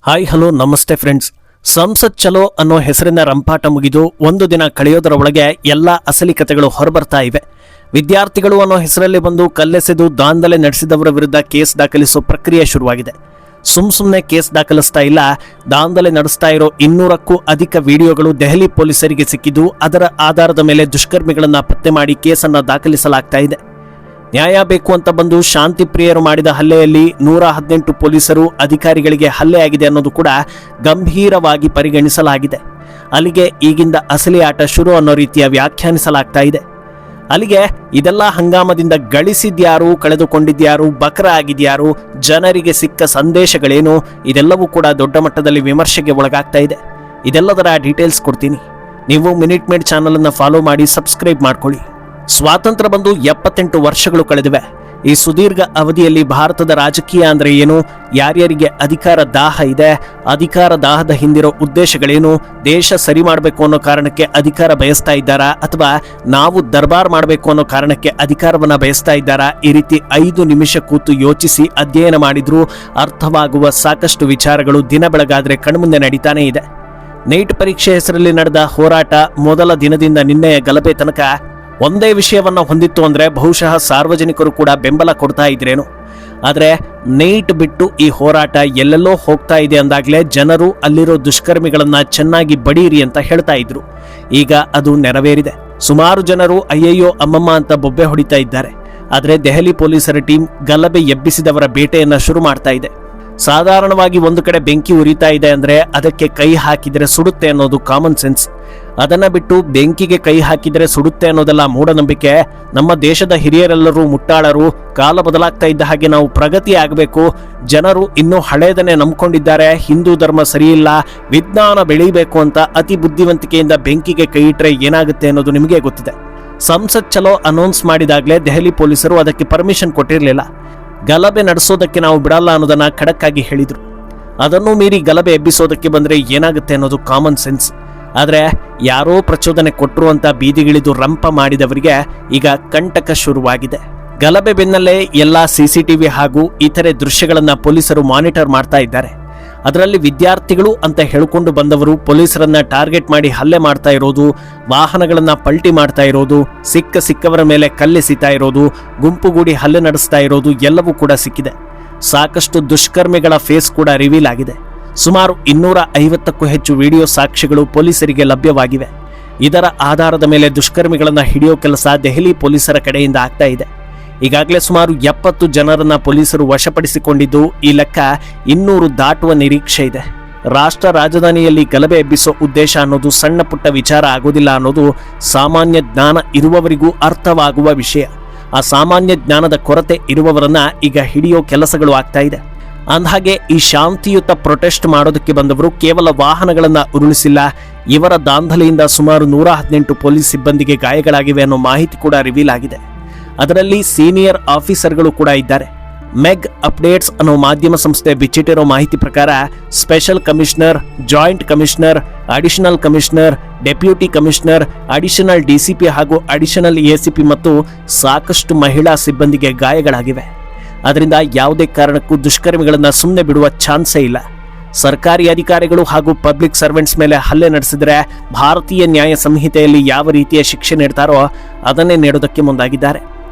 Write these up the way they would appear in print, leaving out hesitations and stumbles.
Hi hello ನಮಸ್ತೆ friends. ಸಂಸತ್ ಚಲೋ ಅನ್ನೋ ಹೆಸರಿನ ರಂಪಾಟ ಮುಗಿದು ಒಂದು ದಿನ ಕಳೆಯೋದರ ಒಳಗೆ ಎಲ್ಲ ಅಸಲಿ ಕಥೆಗಳು ಹೊರಬರ್ತಾ ಇವೆ. ವಿದ್ಯಾರ್ಥಿಗಳು ಅನ್ನೋ ಹೆಸರಲ್ಲಿ ಬಂದು ಕಲ್ಲೆಸೆದು ದಾಂಧಲೆ ನಡೆಸಿದವರ ವಿರುದ್ಧ ಕೇಸ್ ದಾಖಲಿಸೋ ಪ್ರಕ್ರಿಯೆ ಶುರುವಾಗಿದೆ. ಸುಮ್ಮನೆ ಕೇಸ್ ದಾಖಲಿಸ್ತಾ ಇಲ್ಲ, ದಾಂಧಲೆ ನಡೆಸ್ತಾ ಇರೋ 200ಕ್ಕೂ ಅಧಿಕ ವಿಡಿಯೋಗಳು ದೆಹಲಿ ಪೊಲೀಸರಿಗೆ ಸಿಕ್ಕಿದ್ದು ಅದರ ಆಧಾರದ ಮೇಲೆ ದುಷ್ಕರ್ಮಿಗಳನ್ನ ಪತ್ತೆ ಮಾಡಿ ಕೇಸನ್ನು ದಾಖಲಿಸಲಾಗ್ತಾ ಇದೆ. ನ್ಯಾಯ ಬೇಕು ಅಂತ ಬಂದು ಶಾಂತಿ ಪ್ರಿಯರು ಮಾಡಿದ ಹಲ್ಲೆಯಲ್ಲಿ 118 ಪೊಲೀಸರು ಅಧಿಕಾರಿಗಳಿಗೆ ಹಲ್ಲೆ ಆಗಿದೆ ಅನ್ನೋದು ಕೂಡ ಗಂಭೀರವಾಗಿ ಪರಿಗಣಿಸಲಾಗಿದೆ. ಅಲ್ಲಿಗೆ ಈಗಿಂದ ಅಸಲಿ ಆಟ ಶುರು ಅನ್ನೋ ರೀತಿಯ ವ್ಯಾಖ್ಯಾನಿಸಲಾಗ್ತಾ ಇದೆ. ಅಲ್ಲಿಗೆ ಇದೆಲ್ಲ ಹಂಗಾಮದಿಂದ ಗಳಿಸಿದ್ಯಾರು, ಕಳೆದುಕೊಂಡಿದ್ಯಾರು, ಬಕರ ಆಗಿದ್ಯಾರು, ಜನರಿಗೆ ಸಿಕ್ಕ ಸಂದೇಶಗಳೇನು, ಇದೆಲ್ಲವೂ ಕೂಡ ದೊಡ್ಡ ಮಟ್ಟದಲ್ಲಿ ವಿಮರ್ಶೆಗೆ ಒಳಗಾಗ್ತಾ ಇದೆ. ಇದೆಲ್ಲದರ ಡೀಟೇಲ್ಸ್ ಕೊಡ್ತೀನಿ. ನೀವು ಮಿನಿಟ್ ಮೇಡ್ ಚಾನಲ್ ಅನ್ನು ಫಾಲೋ ಮಾಡಿ ಸಬ್ಸ್ಕ್ರೈಬ್ ಮಾಡ್ಕೊಳ್ಳಿ. ಸ್ವಾತಂತ್ರ್ಯ ಬಂದು 78 ವರ್ಷಗಳು ಕಳೆದಿವೆ. ಈ ಸುದೀರ್ಘ ಅವಧಿಯಲ್ಲಿ ಭಾರತದ ರಾಜಕೀಯ ಅಂದ್ರೆ ಏನು, ಯಾರ್ಯಾರಿಗೆ ಅಧಿಕಾರ ದಾಹ ಇದೆ, ಅಧಿಕಾರ ದಾಹದ ಹಿಂದಿರೋ ಉದ್ದೇಶಗಳೇನು, ದೇಶ ಸರಿ ಮಾಡಬೇಕು ಅನ್ನೋ ಕಾರಣಕ್ಕೆ ಅಧಿಕಾರ ಬಯಸ್ತಾ ಇದ್ದಾರಾ ಅಥವಾ ನಾವು ದರ್ಬಾರ್ ಮಾಡಬೇಕು ಅನ್ನೋ ಕಾರಣಕ್ಕೆ ಅಧಿಕಾರವನ್ನ ಬಯಸ್ತಾ ಇದ್ದಾರಾ, ಈ ರೀತಿ 5 ನಿಮಿಷ ಕೂತು ಯೋಚಿಸಿ ಅಧ್ಯಯನ ಮಾಡಿದ್ರೂ ಅರ್ಥವಾಗುವ ಸಾಕಷ್ಟು ವಿಚಾರಗಳು ದಿನ ಬೆಳಗಾದ್ರೆ ಕಣ್ಮುಂದೆ ನಡೀತಾನೇ ಇದೆ. ನೀಟ್ ಪರೀಕ್ಷೆ ಹೆಸರಲ್ಲಿ ನಡೆದ ಹೋರಾಟ ಮೊದಲ ದಿನದಿಂದ ನಿನ್ನೆಯ ಗಲಭೆ ತನಕ ಒಂದೇ ವಿಷಯವನ್ನ ಹೊಂದಿತ್ತು ಅಂದ್ರೆ ಬಹುಶಃ ಸಾರ್ವಜನಿಕರು ಕೂಡ ಬೆಂಬಲ ಕೊಡ್ತಾ ಇದ್ರೇನು. ಆದರೆ ನೀಟ್ ಬಿಟ್ಟು ಈ ಹೋರಾಟ ಎಲ್ಲೆಲ್ಲೋ ಹೋಗ್ತಾ ಇದೆ ಅಂದಾಗಲೇ ಜನರು ಅಲ್ಲಿರೋ ದುಷ್ಕರ್ಮಿಗಳನ್ನ ಚೆನ್ನಾಗಿ ಬಡೀರಿ ಅಂತ ಹೇಳ್ತಾ ಇದ್ರು. ಈಗ ಅದು ನೆರವೇರಿದೆ. ಸುಮಾರು ಜನರು ಅಯ್ಯಯ್ಯೋ ಅಮ್ಮಮ್ಮ ಅಂತ ಬೊಬ್ಬೆ ಹೊಡಿತಾ ಇದ್ದಾರೆ. ಆದರೆ ದೆಹಲಿ ಪೊಲೀಸರ ಟೀಮ್ ಗಲಭೆ ಎಬ್ಬಿಸಿದವರ ಬೇಟೆಯನ್ನ ಶುರು ಮಾಡ್ತಾ ಇದೆ. ಸಾಧಾರಣವಾಗಿ ಒಂದು ಕಡೆ ಬೆಂಕಿ ಉರಿತಾ ಇದೆ ಅಂದ್ರೆ ಅದಕ್ಕೆ ಕೈ ಹಾಕಿದರೆ ಸುಡುತ್ತೆ ಅನ್ನೋದು ಕಾಮನ್ ಸೆನ್ಸ್. ಅದನ್ನ ಬಿಟ್ಟು ಬೆಂಕಿಗೆ ಕೈ ಹಾಕಿದರೆ ಸುಡುತ್ತೆ ಅನ್ನೋದೆಲ್ಲ ಮೂಢನಂಬಿಕೆ. ನಮ್ಮ ದೇಶದ ಹಿರಿಯರೆಲ್ಲರೂ ಮುಟ್ಟಾಳರು. ಕಾಲ ಬದಲಾಗ್ತಾ ಇದ್ದ ಹಾಗೆ ನಾವು ಪ್ರಗತಿ ಆಗಬೇಕು. ಜನರು ಇನ್ನೂ ಹಳೇದನ್ನೇ ನಂಬ್ಕೊಂಡಿದ್ದಾರೆ. ಹಿಂದೂ ಧರ್ಮ ಸರಿಯಿಲ್ಲ, ವಿಜ್ಞಾನ ಬೆಳೀಬೇಕು ಅಂತ ಅತಿ ಬುದ್ಧಿವಂತಿಕೆಯಿಂದ ಬೆಂಕಿಗೆ ಕೈ ಇಟ್ರೆ ಏನಾಗುತ್ತೆ ಅನ್ನೋದು ನಿಮಗೆ ಗೊತ್ತಿದೆ. ಸಂಸತ್ ಚಲೋ ಅನೌನ್ಸ್ ಮಾಡಿದಾಗಲೇ ದೆಹಲಿ ಪೊಲೀಸರು ಅದಕ್ಕೆ ಪರ್ಮಿಷನ್ ಕೊಟ್ಟಿರಲಿಲ್ಲ. ಗಲಭೆ ನಡೆಸೋದಕ್ಕೆ ನಾವು ಬಿಡಲ್ಲ ಅನ್ನೋದನ್ನ ಖಡಕ್ಕಾಗಿ ಹೇಳಿದ್ರು. ಅದನ್ನು ಮೀರಿ ಗಲಭೆ ಎಬ್ಬಿಸೋದಕ್ಕೆ ಬಂದ್ರೆ ಏನಾಗುತ್ತೆ ಅನ್ನೋದು ಕಾಮನ್ ಸೆನ್ಸ್. ಆದರೆ ಯಾರೋ ಪ್ರಚೋದನೆ ಕೊಟ್ಟರು ಅಂತ ಬೀದಿಗಿಳಿದು ರಂಪ ಮಾಡಿದವರಿಗೆ ಈಗ ಕಂಟಕ ಶುರುವಾಗಿದೆ. ಗಲಭೆ ಬೆನ್ನಲ್ಲೇ ಎಲ್ಲ CCTV ಹಾಗೂ ಇತರೆ ದೃಶ್ಯಗಳನ್ನ ಪೊಲೀಸರು ಮಾನಿಟರ್ ಮಾಡ್ತಾ ಇದ್ದಾರೆ. ಅದರಲ್ಲಿ ವಿದ್ಯಾರ್ಥಿಗಳು ಅಂತ ಹೇಳಿಕೊಂಡು ಬಂದವರು ಪೊಲೀಸರನ್ನ ಟಾರ್ಗೆಟ್ ಮಾಡಿ ಹಲ್ಲೆ ಮಾಡ್ತಾ ಇರೋದು, ವಾಹನಗಳನ್ನ ಪಲ್ಟಿ ಮಾಡ್ತಾ ಇರೋದು, ಸಿಕ್ಕವರ ಮೇಲೆ ಕಲ್ಲೆಸಿತಾ ಇರೋದು, ಗುಂಪುಗೂಡಿ ಹಲ್ಲೆ ನಡೆಸ್ತಾ ಇರೋದು ಎಲ್ಲವೂ ಕೂಡ ಸಿಕ್ಕಿದೆ. ಸಾಕಷ್ಟು ದುಷ್ಕರ್ಮಿಗಳ ಫೇಸ್ ಕೂಡ ರಿವೀಲ್ ಆಗಿದೆ. ಸುಮಾರು 250ಕ್ಕೂ ಹೆಚ್ಚು ವಿಡಿಯೋ ಸಾಕ್ಷ್ಯಗಳು ಪೊಲೀಸರಿಗೆ ಲಭ್ಯವಾಗಿವೆ. ಇದರ ಆಧಾರದ ಮೇಲೆ ದುಷ್ಕರ್ಮಿಗಳನ್ನ ಹಿಡಿಯೋ ಕೆಲಸ ದೆಹಲಿ ಪೊಲೀಸರ ಕಡೆಯಿಂದ ಆಗ್ತಾ ಇದೆ. ಈಗಾಗಲೇ ಸುಮಾರು 70 ಜನರನ್ನ ಪೊಲೀಸರು ವಶಪಡಿಸಿಕೊಂಡಿದ್ದು ಈ ಲೆಕ್ಕ 200 ದಾಟುವ ನಿರೀಕ್ಷೆ ಇದೆ. ರಾಷ್ಟ್ರ ರಾಜಧಾನಿಯಲ್ಲಿ ಗಲಭೆ ಎಬ್ಬಿಸೋ ಉದ್ದೇಶ ಅನ್ನೋದು ಸಣ್ಣ ಪುಟ್ಟ ವಿಚಾರ ಆಗೋದಿಲ್ಲ ಅನ್ನೋದು ಸಾಮಾನ್ಯ ಜ್ಞಾನ ಇರುವವರಿಗೂ ಅರ್ಥವಾಗುವ ವಿಷಯ. ಆ ಸಾಮಾನ್ಯ ಜ್ಞಾನದ ಕೊರತೆ ಇರುವವರನ್ನ ಈಗ ಹಿಡಿಯೋ ಕೆಲಸಗಳು ಆಗ್ತಾ ಇದೆ. ಅಂದಹಾಗೆ ಈ ಶಾಂತಿಯುತ ಪ್ರೊಟೆಸ್ಟ್ ಮಾಡೋದಕ್ಕೆ ಬಂದವರು ಕೇವಲ ವಾಹನಗಳನ್ನ ಉರುಳಿಸಿಲ್ಲ. ಇವರ ದಾಂಧಲೆಯಿಂದ ಸುಮಾರು 118 ಪೊಲೀಸ್ ಸಿಬ್ಬಂದಿಗೆ ಗಾಯಗಳಾಗಿವೆ ಅನ್ನೋ ಮಾಹಿತಿ ಕೂಡ ರಿವೀಲ್ ಆಗಿದೆ. ಅದರಲ್ಲಿ ಸೀನಿಯರ್ ಆಫೀಸರ್ಗಳು ಕೂಡ ಇದ್ದಾರೆ. ಮೆಗ್ ಅಪ್ಡೇಟ್ಸ್ ಅನ್ನೋ ಮಾಧ್ಯಮ ಸಂಸ್ಥೆ ಬಿಚ್ಚಿಟ್ಟಿರೋ ಮಾಹಿತಿ ಪ್ರಕಾರ special commissioner, joint commissioner, additional commissioner, deputy commissioner, additional DCP ಹಾಗೂ ಅಡಿಷನಲ್ ACP ಮತ್ತು ಸಾಕಷ್ಟು ಮಹಿಳಾ ಸಿಬ್ಬಂದಿಗೆ ಗಾಯಗಳಾಗಿವೆ. ಅದರಿಂದ ಯಾವುದೇ ಕಾರಣಕ್ಕೂ ದುಷ್ಕರ್ಮಿಗಳನ್ನ ಸುಮ್ಮನೆ ಬಿಡುವ ಚಾನ್ಸೇ ಇಲ್ಲ. ಸರ್ಕಾರಿ ಅಧಿಕಾರಿಗಳು ಹಾಗೂ ಪಬ್ಲಿಕ್ ಸರ್ವೆಂಟ್ಸ್ ಮೇಲೆ ಹಲ್ಲೆ ನಡೆಸಿದರೆ ಭಾರತೀಯ ನ್ಯಾಯ ಸಂಹಿತೆಯಲ್ಲಿ ಯಾವ ರೀತಿಯ ಶಿಕ್ಷೆ ನೀಡ್ತಾರೋ ಅದನ್ನೇ ನೀಡೋದಕ್ಕೆ ಮುಂದಾಗಿದ್ದಾರೆ.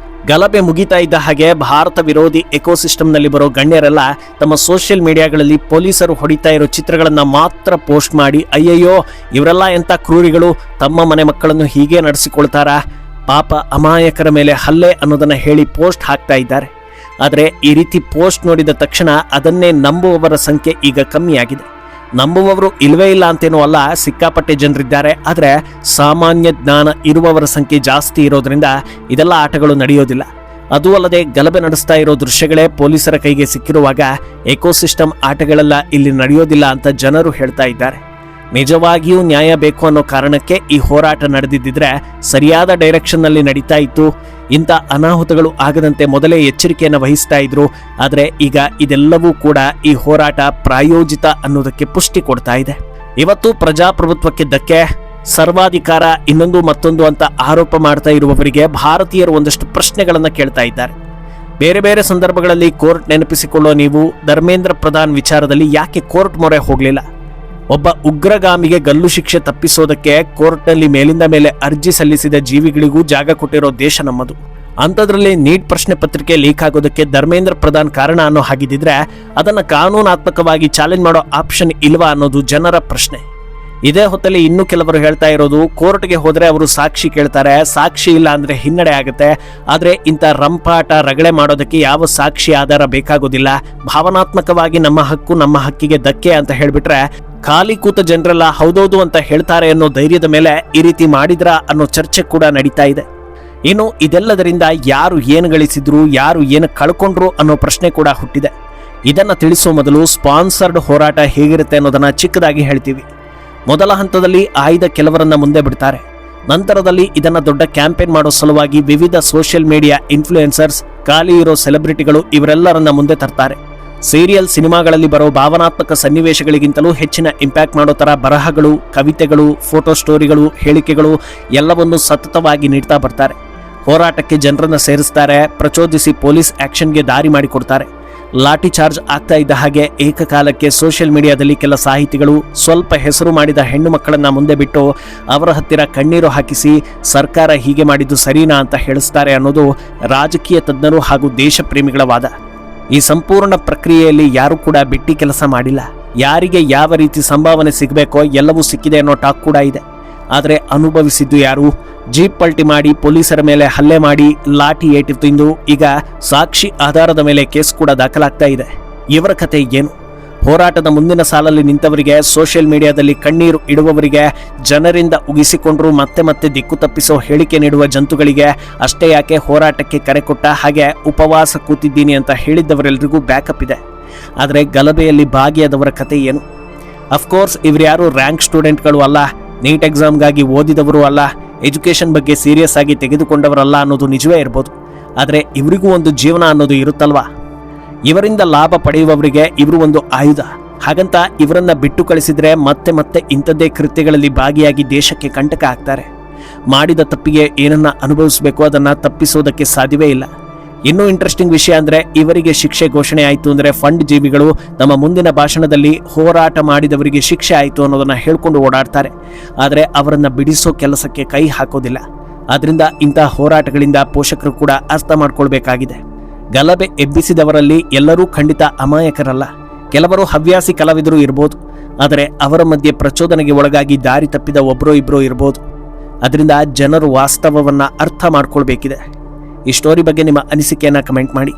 ಗಲಭೆ ಮುಗಿತಾ ಇದ್ದ ಹಾಗೆ ಭಾರತ ವಿರೋಧಿ ಎಕೋಸಿಸ್ಟಮ್ನಲ್ಲಿ ಬರೋ ಗಣ್ಯರೆಲ್ಲ ತಮ್ಮ ಸೋಷಿಯಲ್ ಮೀಡಿಯಾಗಳಲ್ಲಿ ಪೊಲೀಸರು ಹೊಡಿತಾ ಇರೋ ಚಿತ್ರಗಳನ್ನ ಮಾತ್ರ ಪೋಸ್ಟ್ ಮಾಡಿ ಅಯ್ಯಯ್ಯೋ ಇವರೆಲ್ಲ ಎಂಥ ಕ್ರೂರಿಗಳು, ತಮ್ಮ ಮನೆ ಮಕ್ಕಳನ್ನು ಹೀಗೆ ನಡೆಸಿಕೊಳ್ತಾರಾ, ಪಾಪ ಅಮಾಯಕರ ಮೇಲೆ ಹಲ್ಲೆ ಅನ್ನೋದನ್ನ ಹೇಳಿ ಪೋಸ್ಟ್ ಹಾಕ್ತಾ ಇದ್ದಾರೆ. ಆದರೆ ಈ ರೀತಿ ಪೋಸ್ಟ್ ನೋಡಿದ ತಕ್ಷಣ ಅದನ್ನೇ ನಂಬುವವರ ಸಂಖ್ಯೆ ಈಗ ಕಮ್ಮಿಯಾಗಿದೆ. ನಂಬುವವರು ಇಲ್ವೇ ಇಲ್ಲ ಅಂತೇನೂ ಅಲ್ಲ, ಸಿಕ್ಕಾಪಟ್ಟೆ ಜನರಿದ್ದಾರೆ. ಆದರೆ ಸಾಮಾನ್ಯ ಜ್ಞಾನ ಇರುವವರ ಸಂಖ್ಯೆ ಜಾಸ್ತಿ ಇರೋದ್ರಿಂದ ಇದೆಲ್ಲ ಆಟಗಳು ನಡೆಯೋದಿಲ್ಲ. ಅದೂ ಅಲ್ಲದೆ ಗಲಭೆ ನಡೆಸ್ತಾ ಇರೋ ದೃಶ್ಯಗಳೇ ಪೊಲೀಸರ ಕೈಗೆ ಸಿಕ್ಕಿರುವಾಗ ಎಕೋಸಿಸ್ಟಮ್ ಆಟಗಳೆಲ್ಲ ಇಲ್ಲಿ ನಡೆಯೋದಿಲ್ಲ ಅಂತ ಜನರು ಹೇಳ್ತಾ ಇದ್ದಾರೆ. ನಿಜವಾಗಿಯೂ ನ್ಯಾಯ ಬೇಕು ಅನ್ನೋ ಕಾರಣಕ್ಕೆ ಈ ಹೋರಾಟ ನಡೆದಿದ್ದರೆ ಸರಿಯಾದ ಡೈರೆಕ್ಷನ್ನಲ್ಲಿ ನಡೀತಾ ಇತ್ತು. ಇಂಥ ಅನಾಹುತಗಳು ಆಗದಂತೆ ಮೊದಲೇ ಎಚ್ಚರಿಕೆಯನ್ನು ವಹಿಸ್ತಾ ಇದ್ರು. ಆದರೆ ಈಗ ಇದೆಲ್ಲವೂ ಕೂಡ ಈ ಹೋರಾಟ ಪ್ರಾಯೋಜಿತ ಅನ್ನೋದಕ್ಕೆ ಪುಷ್ಟಿ ಕೊಡ್ತಾ ಇದೆ. ಇವತ್ತು ಪ್ರಜಾಪ್ರಭುತ್ವಕ್ಕೆ ಧಕ್ಕೆ, ಸರ್ವಾಧಿಕಾರ, ಇನ್ನೊಂದು ಮತ್ತೊಂದು ಅಂತ ಆರೋಪ ಮಾಡ್ತಾ ಇರುವವರಿಗೆ ಭಾರತೀಯರು ಒಂದಷ್ಟು ಪ್ರಶ್ನೆಗಳನ್ನು ಕೇಳ್ತಾ ಇದ್ದಾರೆ. ಬೇರೆ ಬೇರೆ ಸಂದರ್ಭಗಳಲ್ಲಿ ಕೋರ್ಟ್ ನೆನಪಿಸಿಕೊಳ್ಳೋ ನೀವು ಧರ್ಮೇಂದ್ರ ಪ್ರಧಾನ್ ವಿಚಾರದಲ್ಲಿ ಯಾಕೆ ಕೋರ್ಟ್ ಮೊರೆ ಹೋಗಲಿಲ್ಲ? ಒಬ್ಬ ಉಗ್ರಗಾಮಿಗೆ ಗಲ್ಲು ಶಿಕ್ಷೆ ತಪ್ಪಿಸೋದಕ್ಕೆ ಕೋರ್ಟ್ನಲ್ಲಿ ಮೇಲಿಂದ ಮೇಲೆ ಅರ್ಜಿ ಸಲ್ಲಿಸಿದ ಜೀವಿಗಳಿಗೂ ಜಾಗ ಕೊಟ್ಟಿರೋ ದೇಶ ನಮ್ಮದು. ಅಂಥದ್ರಲ್ಲಿ ನೀಟ್ ಪ್ರಶ್ನೆ ಪತ್ರಿಕೆ ಲೀಕ್ ಆಗೋದಕ್ಕೆ ಧರ್ಮೇಂದ್ರ ಪ್ರಧಾನ್ ಕಾರಣ ಅನ್ನೋ ಹಾಗಿದ್ದಿದ್ರೆ ಅದನ್ನು ಕಾನೂನಾತ್ಮಕವಾಗಿ ಚಾಲೆಂಜ್ ಮಾಡೋ ಆಪ್ಷನ್ ಇಲ್ವಾ ಅನ್ನೋದು ಜನರ ಪ್ರಶ್ನೆ. ಇದೇ ಹೊತ್ತಲ್ಲಿ ಇನ್ನೂ ಕೆಲವರು ಹೇಳ್ತಾ ಇರೋದು, ಕೋರ್ಟ್ಗೆ ಹೋದ್ರೆ ಅವರು ಸಾಕ್ಷಿ ಕೇಳ್ತಾರೆ, ಸಾಕ್ಷಿ ಇಲ್ಲ ಅಂದ್ರೆ ಹಿನ್ನಡೆ ಆಗುತ್ತೆ. ಆದ್ರೆ ಇಂಥ ರಂಪಾಟ ರಗಳೆ ಮಾಡೋದಕ್ಕೆ ಯಾವ ಸಾಕ್ಷಿ ಆಧಾರ ಬೇಕಾಗೋದಿಲ್ಲ. ಭಾವನಾತ್ಮಕವಾಗಿ ನಮ್ಮ ಹಕ್ಕು ನಮ್ಮ ಹಕ್ಕಿಗೆ ಧಕ್ಕೆ ಅಂತ ಹೇಳ್ಬಿಟ್ರೆ ಖಾಲಿ ಕೂತ ಜನರೆಲ್ಲ ಹೌದೌದು ಅಂತ ಹೇಳ್ತಾರೆ ಅನ್ನೋ ಧೈರ್ಯದ ಮೇಲೆ ಈ ರೀತಿ ಮಾಡಿದ್ರ ಅನ್ನೋ ಚರ್ಚೆ ಕೂಡ ನಡೀತಾ ಇದೆ. ಇನ್ನು ಇದೆಲ್ಲದರಿಂದ ಯಾರು ಏನು ಗಳಿಸಿದ್ರು, ಯಾರು ಏನು ಕಳ್ಕೊಂಡ್ರು ಅನ್ನೋ ಪ್ರಶ್ನೆ ಕೂಡ ಹುಟ್ಟಿದೆ. ಇದನ್ನ ತಿಳಿಸೋ ಮೊದಲು ಸ್ಪಾನ್ಸರ್ಡ್ ಹೋರಾಟ ಹೇಗಿರುತ್ತೆ ಅನ್ನೋದನ್ನ ಚಿಕ್ಕದಾಗಿ ಹೇಳ್ತೀವಿ. ಮೊದಲ ಹಂತದಲ್ಲಿ ಆಯ್ದ ಕೆಲವರನ್ನ ಮುಂದೆ ಬಿಡ್ತಾರೆ. ನಂತರದಲ್ಲಿ ಇದನ್ನ ದೊಡ್ಡ ಕ್ಯಾಂಪೇನ್ ಮಾಡೋ ಸಲುವಾಗಿ ವಿವಿಧ ಸೋಷಿಯಲ್ ಮೀಡಿಯಾ ಇನ್ಫ್ಲೂಯೆನ್ಸರ್ಸ್, ಖಾಲಿ ಇರೋ ಸೆಲೆಬ್ರಿಟಿಗಳು ಇವರೆಲ್ಲರನ್ನ ಮುಂದೆ ತರ್ತಾರೆ. ಸೀರಿಯಲ್ ಸಿನಿಮಾಗಳಲ್ಲಿ ಬರೋ ಭಾವನಾತ್ಮಕ ಸನ್ನಿವೇಶಗಳಿಗಿಂತಲೂ ಹೆಚ್ಚಿನ ಇಂಪ್ಯಾಕ್ಟ್ ಮಾಡೋ ತರ ಬರಹಗಳು, ಕವಿತೆಗಳು, ಫೋಟೋ ಸ್ಟೋರಿಗಳು, ಹೇಳಿಕೆಗಳು ಎಲ್ಲವನ್ನೂ ಸತತವಾಗಿ ನೀಡ್ತಾ ಬರ್ತಾರೆ. ಹೋರಾಟಕ್ಕೆ ಜನರನ್ನ ಸೇರಿಸ್ತಾರೆ, ಪ್ರಚೋದಿಸಿ ಪೊಲೀಸ್ ಆಕ್ಷನ್ಗೆ ದಾರಿ ಮಾಡಿಕೊಡ್ತಾರೆ. ಲಾಠಿ ಚಾರ್ಜ್ ಆಗ್ತಾ ಇದ್ದ ಹಾಗೆ ಏಕಕಾಲಕ್ಕೆ ಸೋಷಿಯಲ್ ಮೀಡಿಯಾದಲ್ಲಿ ಕೆಲ ಸಾಹಿತಿಗಳು ಸ್ವಲ್ಪ ಹೆಸರು ಮಾಡಿದ ಹೆಣ್ಣು ಮಕ್ಕಳನ್ನ ಮುಂದೆ ಬಿಟ್ಟು ಅವರ ಹತ್ತಿರ ಕಣ್ಣೀರು ಹಾಕಿಸಿ ಸರ್ಕಾರ ಹೀಗೆ ಮಾಡಿದ್ದು ಸರಿನಾ ಅಂತ ಹೇಳಿಸ್ತಾರೆ ಅನ್ನೋದು ರಾಜಕೀಯ ತಜ್ಞರು ಹಾಗೂ ದೇಶ ಪ್ರೇಮಿಗಳ ವಾದ. ಈ ಸಂಪೂರ್ಣ ಪ್ರಕ್ರಿಯೆಯಲ್ಲಿ ಯಾರು ಕೂಡ ಬಿಟ್ಟಿ ಕೆಲಸ ಮಾಡಿಲ್ಲ. ಯಾರಿಗೆ ಯಾವ ರೀತಿ ಸಂಭಾವನೆ ಸಿಗಬೇಕೋ ಎಲ್ಲವೂ ಸಿಕ್ಕಿದೆ ಅನ್ನೋ ಟಾಕ್ ಕೂಡ ಇದೆ. ಆದರೆ ಅನುಭವಿಸಿದ್ದು ಯಾರು? ಜೀಪ್ ಪಲ್ಟಿ ಮಾಡಿ ಪೊಲೀಸರ ಮೇಲೆ ಹಲ್ಲೆ ಮಾಡಿ ಲಾಠಿ ಏಟು ತಿಂದು ಈಗ ಸಾಕ್ಷಿ ಆಧಾರದ ಮೇಲೆ ಕೇಸ್ ಕೂಡ ದಾಖಲಾಗ್ತಾ ಇದೆ. ಇವರ ಕತೆ ಏನು? ಹೋರಾಟದ ಮುಂದಿನ ಸಾಲಲ್ಲಿ ನಿಂತವರಿಗೆ, ಸೋಷಿಯಲ್ ಮೀಡಿಯಾದಲ್ಲಿ ಕಣ್ಣೀರು ಇಡುವವರಿಗೆ, ಜನರಿಂದ ಉಗಿಸಿಕೊಂಡ್ರು ಮತ್ತೆ ಮತ್ತೆ ದಿಕ್ಕು ತಪ್ಪಿಸೋ ಹೇಳಿಕೆ ನೀಡುವ ಜಂತುಗಳಿಗೆ, ಅಷ್ಟೇ ಯಾಕೆ ಹೋರಾಟಕ್ಕೆ ಕರೆ ಕೊಟ್ಟ ಹಾಗೆ ಉಪವಾಸ ಕೂತಿದ್ದೀನಿ ಅಂತ ಹೇಳಿದ್ದವರೆಲ್ಲರಿಗೂ ಬ್ಯಾಕಪ್ ಇದೆ. ಆದರೆ ಗಲಭೆಯಲ್ಲಿ ಭಾಗಿಯಾದವರ ಕತೆ ಏನು? ಅಫ್ಕೋರ್ಸ್ ಇವ್ರ್ಯಾರು ರ್ಯಾಂಕ್ ಸ್ಟೂಡೆಂಟ್ಗಳು ಅಲ್ಲ, ನೀಟ್ ಎಕ್ಸಾಮ್ಗಾಗಿ ಓದಿದವರು ಅಲ್ಲ, ಎಜುಕೇಷನ್ ಬಗ್ಗೆ ಸೀರಿಯಸ್ ಆಗಿ ತೆಗೆದುಕೊಂಡವರಲ್ಲ ಅನ್ನೋದು ನಿಜವೇ ಇರ್ಬೋದು. ಆದರೆ ಇವರಿಗೂ ಒಂದು ಜೀವನ ಅನ್ನೋದು ಇರುತ್ತಲ್ವಾ? ಇವರಿಂದ ಲಾಭ ಪಡೆಯುವವರಿಗೆ ಇವರು ಒಂದು ಆಯುಧ. ಹಾಗಂತ ಇವರನ್ನ ಬಿಟ್ಟು ಕಳಿಸಿದ್ರೆ ಮತ್ತೆ ಮತ್ತೆ ಇಂಥದ್ದೇ ಕೃತ್ಯಗಳಲ್ಲಿ ಭಾಗಿಯಾಗಿ ದೇಶಕ್ಕೆ ಕಂಟಕ ಆಗ್ತಾರೆ. ಮಾಡಿದ ತಪ್ಪಿಗೆ ಏನನ್ನ ಅನುಭವಿಸಬೇಕು ಅದನ್ನ ತಪ್ಪಿಸೋದಕ್ಕೆ ಸಾಧ್ಯವೇ ಇಲ್ಲ. ಇನ್ನೂ ಇಂಟ್ರೆಸ್ಟಿಂಗ್ ವಿಷಯ ಅಂದ್ರೆ, ಇವರಿಗೆ ಶಿಕ್ಷೆ ಘೋಷಣೆ ಆಯಿತು ಅಂದ್ರೆ ಫಂಡ್ ಜೀವಿಗಳು ನಮ್ಮ ಮುಂದಿನ ಭಾಷಣದಲ್ಲಿ ಹೋರಾಟ ಮಾಡಿದವರಿಗೆ ಶಿಕ್ಷೆ ಆಯಿತು ಅನ್ನೋದನ್ನ ಹೇಳ್ಕೊಂಡು ಓಡಾಡ್ತಾರೆ. ಆದರೆ ಅವರನ್ನ ಬಿಡಿಸೋ ಕೆಲಸಕ್ಕೆ ಕೈ ಹಾಕೋದಿಲ್ಲ. ಆದ್ರಿಂದ ಇಂಥ ಹೋರಾಟಗಳಿಂದ ಪೋಷಕರು ಕೂಡ ಅರ್ಥ ಮಾಡ್ಕೊಳ್ಬೇಕಾಗಿದೆ. ಗಲಭೆ ಎಬ್ಬಿಸಿದವರಲ್ಲಿ ಎಲ್ಲರೂ ಖಂಡಿತ ಅಮಾಯಕರಲ್ಲ. ಕೆಲವರು ಹವ್ಯಾಸಿ ಕಲಾವಿದರು ಇರ್ಬೋದು. ಆದರೆ ಅವರ ಮಧ್ಯೆ ಪ್ರಚೋದನೆಗೆ ಒಳಗಾಗಿ ದಾರಿ ತಪ್ಪಿದ ಒಬ್ಬರೋ ಇಬ್ಬರೋ ಇರ್ಬೋದು. ಅದರಿಂದ ಜನರು ವಾಸ್ತವವನ್ನ ಅರ್ಥ ಮಾಡ್ಕೊಳ್ಬೇಕಿದೆ. ಈ ಸ್ಟೋರಿ ಬಗ್ಗೆ ನಿಮ್ಮ ಅನಿಸಿಕೆಯನ್ನು ಕಮೆಂಟ್ ಮಾಡಿ.